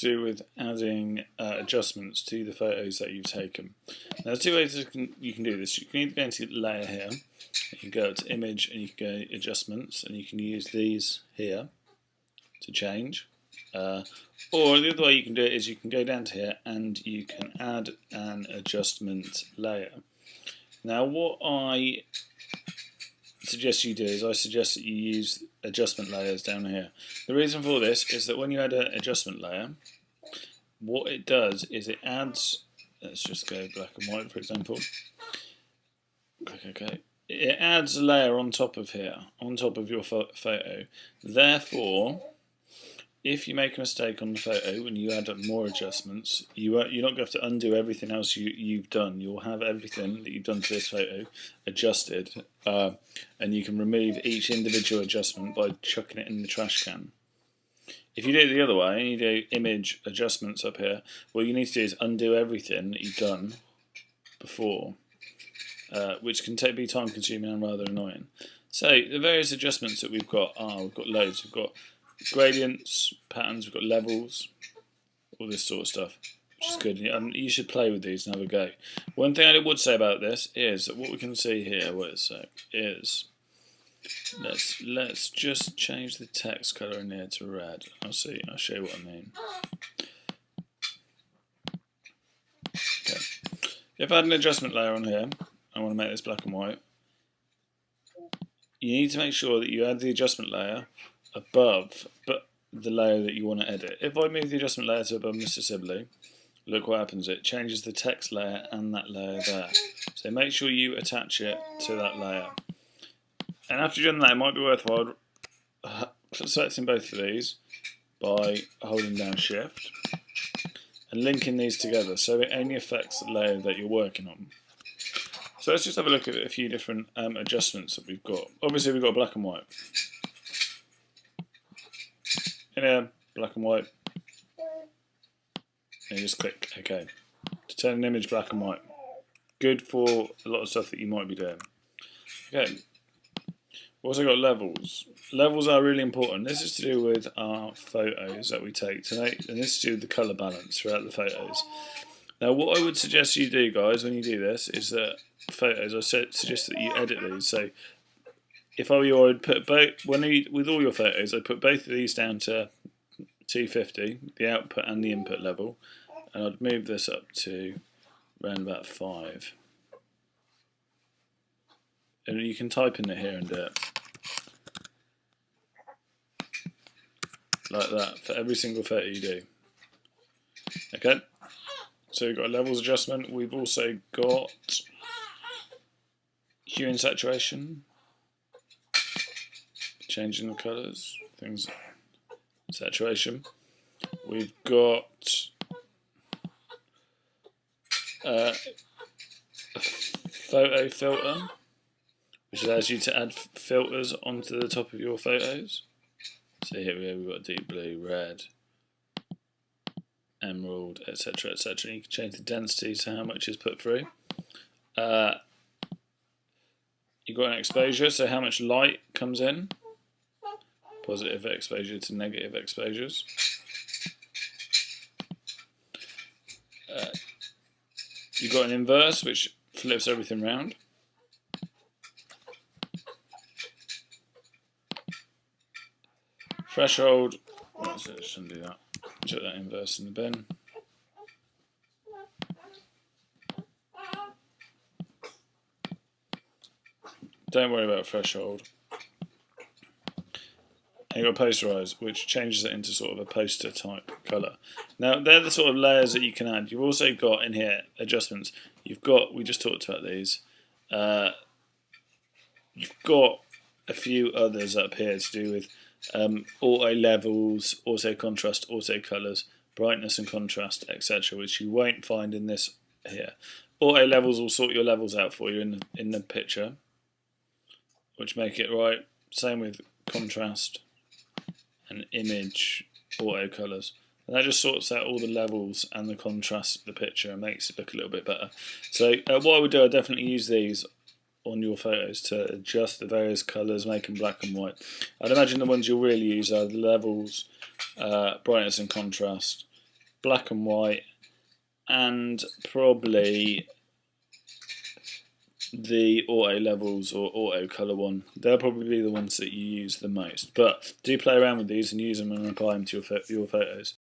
to do with adding adjustments to the photos that you've taken. Now, there's two ways you can do this. You can either go into layer here, you can go to image and you can go adjustments, and you can use these here to change. Or the other way you can do it is you can go down to here and you can add an adjustment layer. Now, what I suggest you do is I suggest that you use adjustment layers down here. The reason for this is that when you add an adjustment layer, what it does is it adds, let's just go black and white for example. Okay. It adds a layer on top of here, on top of your photo. Therefore, if you make a mistake on the photo and you add up more adjustments, you're not going to have to undo everything else you've done. You'll have everything that you've done to this photo adjusted, and you can remove each individual adjustment by chucking it in the trash can. If you do it the other way, and you do image adjustments up here, what you need to do is undo everything that you've done before, which can be time consuming and rather annoying. So the various adjustments that we've got loads. We've got gradients, patterns, we've got levels, all this sort of stuff, which is good. You should play with these and have a go. One thing I would say about this is that what we can see here, let's just change the text colour in here to red. I'll show you what I mean. Okay. If I had an adjustment layer on here, I want to make this black and white. You need to make sure that you add the adjustment layer above the layer that you want to edit. If I move the adjustment layer to above Mr. Sibley, look what happens. It changes the text layer and that layer there. So make sure you attach it to that layer. And after you've done that, it might be worthwhile selecting both of these by holding down Shift and linking these together so it only affects the layer that you're working on. So let's just have a look at a few different adjustments that we've got. Obviously we've got black and white. In here, black and white. And you just click OK to turn an image black and white. Good for a lot of stuff that you might be doing. Okay. We've also got levels. Levels are really important. This is to do with our photos that we take tonight, and this is to do with the colour balance throughout the photos. Now, what I would suggest you do, guys, when you do this, is that photos, I suggest that you edit these. So, if I were you, I would put both, with all your photos, I'd put both of these down to 250, the output and the input level, and I'd move this up to around about 5. And you can type in it here and do it. Like that, for every single photo you do. Okay, so we've got a levels adjustment. We've also got hue and saturation, changing the colours, things, saturation. We've got a photo filter, which allows you to add filters onto the top of your photos. So here we've got deep blue, red, emerald, etc., etc. You can change the density to how much is put through. You've got an exposure, so how much light comes in. Positive exposure to negative exposures. You've got an inverse, which flips everything round. Threshold, shouldn't do that. Chuck that inverse in the bin. Don't worry about threshold. And you've got posterize, which changes it into sort of a poster type colour. Now they're the sort of layers that you can add. You've also got in here adjustments. We just talked about these. You've got a few others up here to do with auto levels, auto contrast, auto colours, brightness and contrast, etc., which you won't find in this here. Auto levels will sort your levels out for you in the picture, which make it right. Same with contrast and image auto colours. And that just sorts out all the levels and the contrast of the picture and makes it look a little bit better. So what I would do, I'd definitely use these on your photos to adjust the various colours, make them black and white. I'd imagine the ones you'll really use are the levels, brightness and contrast, black and white, and probably the auto levels or auto colour one. They'll probably be the ones that you use the most. But do play around with these and use them and apply them to your photos.